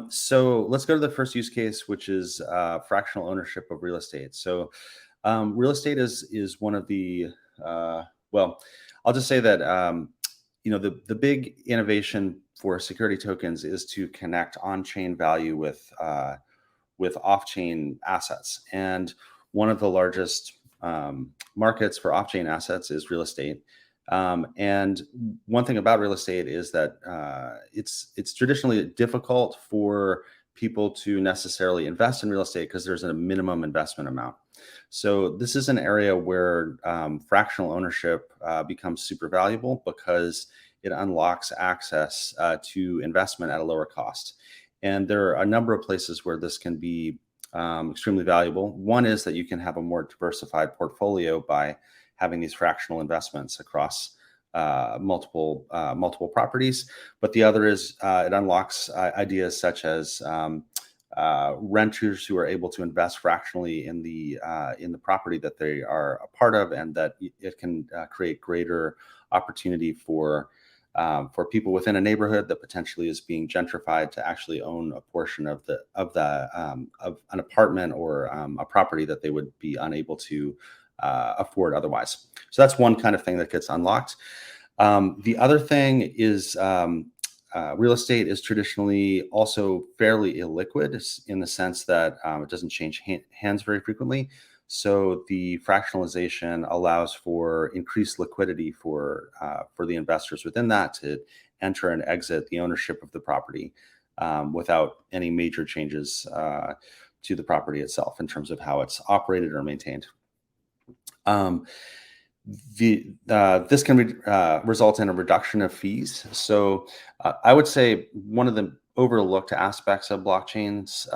So let's go to the first use case, which is fractional ownership of real estate. So real estate is one of the well, I'll just say that the big innovation for security tokens is to connect on-chain value with off-chain assets, and one of the largest markets for off-chain assets is real estate. And one thing about real estate is that it's traditionally difficult for people to necessarily invest in real estate because there's a minimum investment amount. So this is an area where fractional ownership becomes super valuable because it unlocks access to investment at a lower cost. And there are a number of places where this can be extremely valuable. One is that you can have a more diversified portfolio by having these fractional investments across multiple properties. But the other is it unlocks ideas such as renters who are able to invest fractionally in the property that they are a part of, and that it can create greater opportunity for people within a neighborhood that potentially is being gentrified to actually own a portion of an apartment or a property that they would be unable to afford otherwise. So that's one kind of thing that gets unlocked. The other thing is real estate is traditionally also fairly illiquid in the sense that it doesn't change hands very frequently. So the fractionalization allows for increased liquidity for the investors within that to enter and exit the ownership of the property without any major changes to the property itself in terms of how it's operated or maintained. This can result in a reduction of fees. So I would say one of the overlooked aspects of blockchains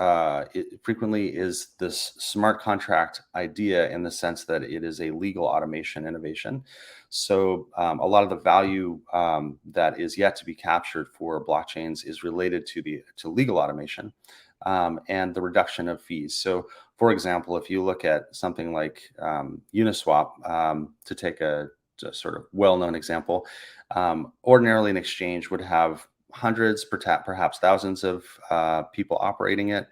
frequently is this smart contract idea, in the sense that it is a legal automation innovation. So a lot of the value that is yet to be captured for blockchains is related to legal automation and the reduction of fees. So for example, if you look at something like Uniswap, to take a sort of well-known example, ordinarily an exchange would have hundreds, perhaps thousands of people operating it.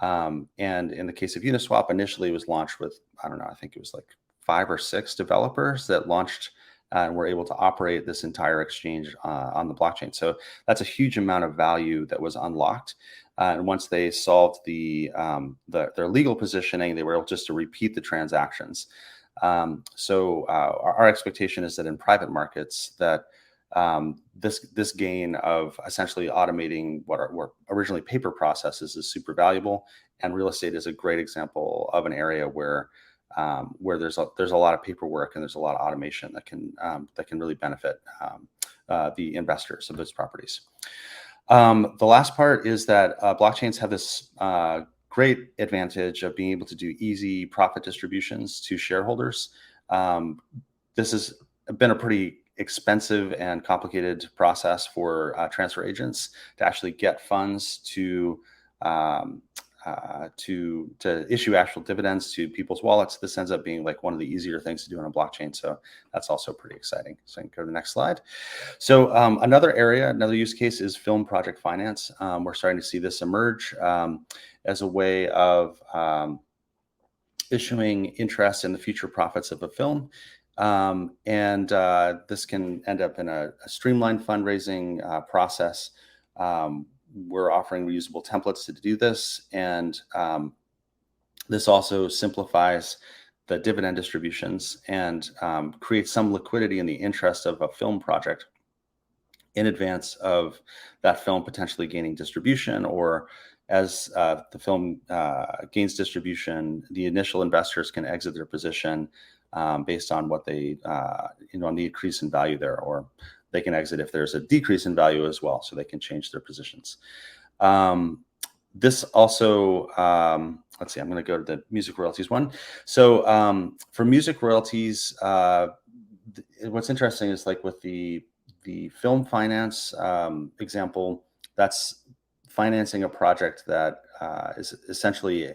And in the case of Uniswap, initially it was launched with, I don't know, I think it was like 5 or 6 developers that launched and were able to operate this entire exchange on the blockchain. So that's a huge amount of value that was unlocked. And once they solved their legal positioning, they were able just to repeat the transactions. So our expectation is that in private markets, that this gain of essentially automating what were originally paper processes is super valuable. And real estate is a great example of an area where there's a lot of paperwork and there's a lot of automation that can really benefit the investors of those properties. The last part is that blockchains have this great advantage of being able to do easy profit distributions to shareholders. This has been a pretty expensive and complicated process for transfer agents to actually get funds to issue actual dividends to people's wallets. This ends up being like one of the easier things to do on a blockchain. So that's also pretty exciting. So I can go to the next slide. So another use case is film project finance. We're starting to see this emerge as a way of issuing interest in the future profits of a film. This can end up in a streamlined fundraising process. We're offering reusable templates to do this, and this also simplifies the dividend distributions and creates some liquidity in the interest of a film project in advance of that film potentially gaining distribution, or as the film gains distribution, the initial investors can exit their position based on what they, on the increase in value there, or they can exit if there's a decrease in value as well, so they can change their positions. This also, let's see, I'm going to go to the music royalties one. So for music royalties, what's interesting is like with the film finance example, that's financing a project that is essentially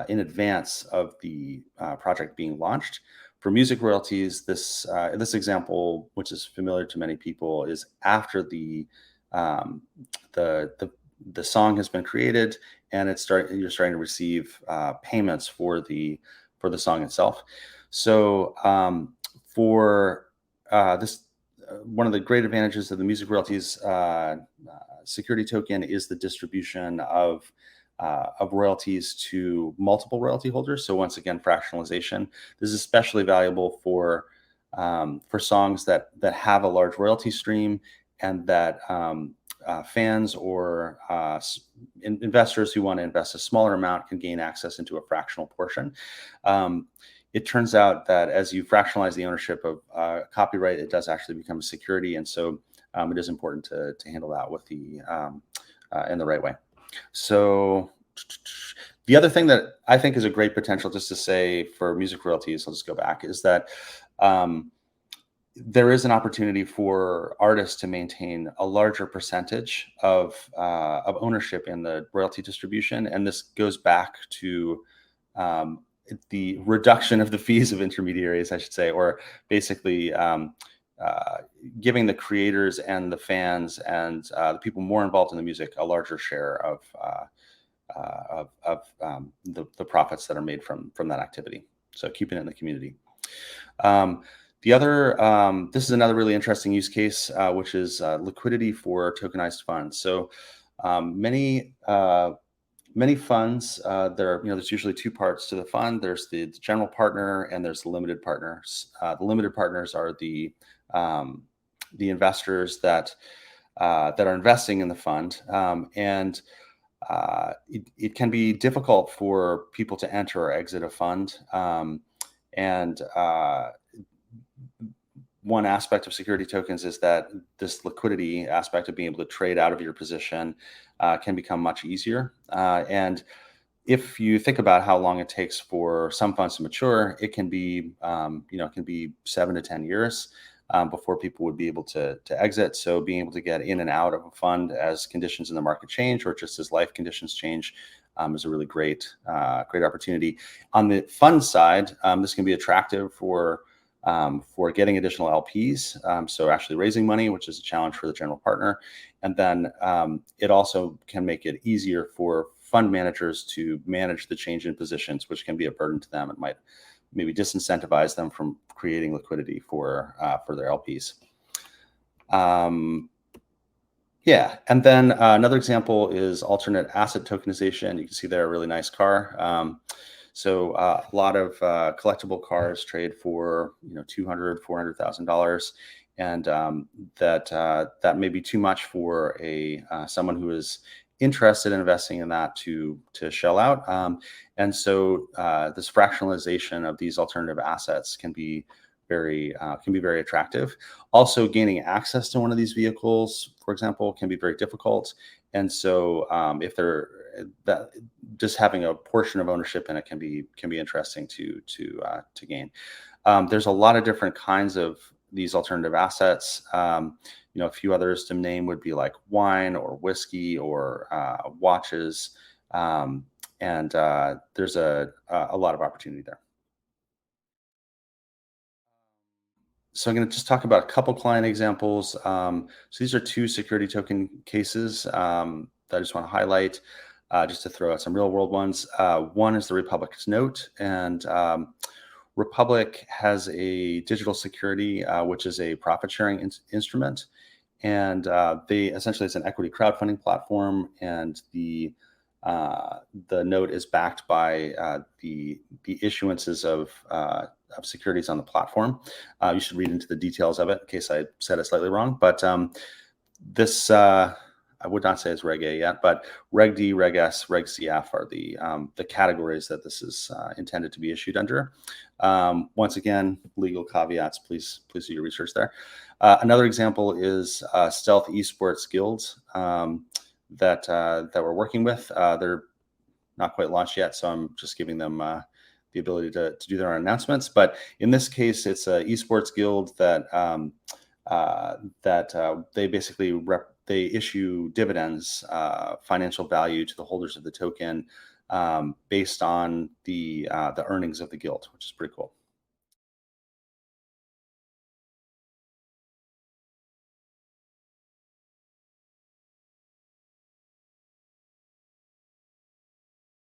in advance of the project being launched. For music royalties, this example, which is familiar to many people, is after the the song has been created, and you're starting to receive payments for the song itself. So for this, one of the great advantages of the music royalties security token is the distribution of royalties to multiple royalty holders. So once again, fractionalization. This is especially valuable for songs that have a large royalty stream, and that fans or investors who want to invest a smaller amount can gain access into a fractional portion. It turns out that as you fractionalize the ownership of copyright, it does actually become a security, and so it is important to handle that with in the right way. So the other thing that I think is a great potential, just to say, for music royalties, I'll just go back, is that there is an opportunity for artists to maintain a larger percentage of ownership in the royalty distribution, and this goes back to the reduction of the fees of intermediaries, I should say, or basically uh, giving the creators and the fans and the people more involved in the music a larger share of the profits that are made from that activity. So keeping it in the community. The other, this is another really interesting use case, which is liquidity for tokenized funds. So many funds, there's usually two parts to the fund. There's the general partner and there's the limited partners. The limited partners are the investors that are investing in the fund, and it can be difficult for people to enter or exit a fund. And one aspect of security tokens is that this liquidity aspect of being able to trade out of your position can become much easier. And if you think about how long it takes for some funds to mature, it can be, it can be 7 to 10 years before people would be able to exit. So being able to get in and out of a fund as conditions in the market change, or just as life conditions change, is a really great opportunity. On the fund side, this can be attractive for getting additional LPs. So actually raising money, which is a challenge for the general partner. And then it also can make it easier for fund managers to manage the change in positions, which can be a burden to them. It might maybe disincentivize them from creating liquidity for their LPs. Yeah, and then another example is alternate asset tokenization. You can see there a really nice car. So a lot of collectible cars trade for $200,000, $400,000, and that may be too much for someone who is interested in investing in that to shell out. And so this fractionalization of these alternative assets can be very attractive. Also, gaining access to one of these vehicles, for example, can be very difficult. And so if they're just having a portion of ownership in it can be interesting to gain. There's a lot of different kinds of these alternative assets. A few others to name would be like wine or whiskey or watches, and there's a lot of opportunity there. So I'm going to just talk about a couple client examples. So these are two security token cases that I just want to highlight, just to throw out some real world ones. One is the Republic's note, and Republic has a digital security, which is a profit sharing instrument. And they essentially, it's an equity crowdfunding platform, and the note is backed by the issuances of securities on the platform. You should read into the details of it in case I said it slightly wrong. But this, I would not say it's Reg A yet, but Reg D, Reg S, Reg CF are the categories that this is intended to be issued under. Once again, legal caveats. Please do your research there. Another example is Stealth Esports Guild that we're working with. They're not quite launched yet, so I'm just giving them the ability to do their own announcements. But in this case, it's an esports guild that they basically they issue dividends, financial value to the holders of the token based on the earnings of the guild, which is pretty cool.